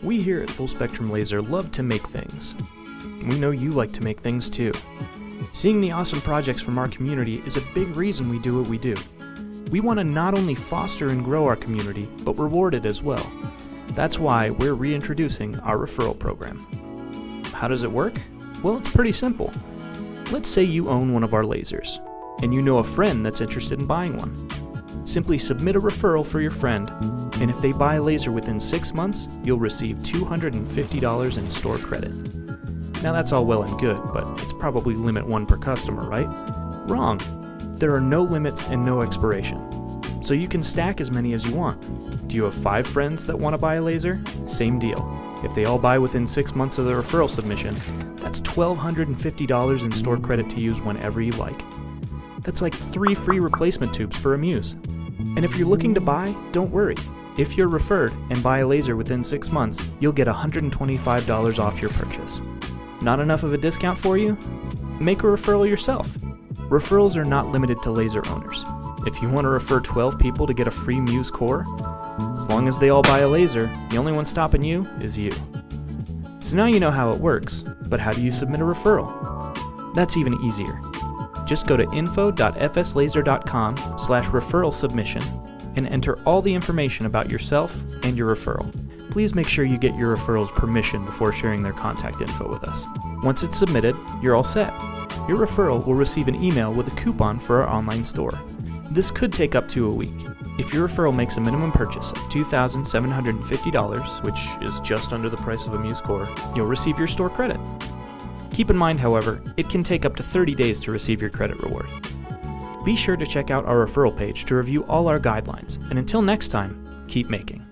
We here at Full Spectrum Laser love to make things. We know you like to make things too. Seeing the awesome projects from our community is a big reason we do what we do. We want to not only foster and grow our community, but reward it as well. That's why we're reintroducing our referral program. How does it work? Well, it's pretty simple. Let's say you own one of our lasers, and you know a friend that's interested in buying one. Simply submit a referral for your friend, and if they buy a laser within 6 months, you'll receive $250 in store credit. Now that's all well and good, but it's probably limit 1 per customer, right? Wrong. There are no limits and no expiration. So you can stack as many as you want. Do you have 5 friends that want to buy a laser? Same deal. If they all buy within 6 months of the referral submission, that's $1,250 in store credit to use whenever you like. That's like 3 free replacement tubes for a Muse. And if you're looking to buy, don't worry. If you're referred and buy a laser within 6 months, you'll get $125 off your purchase. Not enough of a discount for you? Make a referral yourself. Referrals are not limited to laser owners. If you want to refer 12 people to get a free Muse core, as long as they all buy a laser, the only one stopping you is you. So now you know how it works, but how do you submit a referral? That's even easier. Just go to info.fslaser.com/referral submission and enter all the information about yourself and your referral. Please make sure you get your referral's permission before sharing their contact info with us. Once it's submitted, you're all set. Your referral will receive an email with a coupon for our online store. This could take up to a week. If your referral makes a minimum purchase of $2,750, which is just under the price of a Muse core, you'll receive your store credit. Keep in mind, however, it can take up to 30 days to receive your credit reward. Be sure to check out our referral page to review all our guidelines, and until next time, keep making.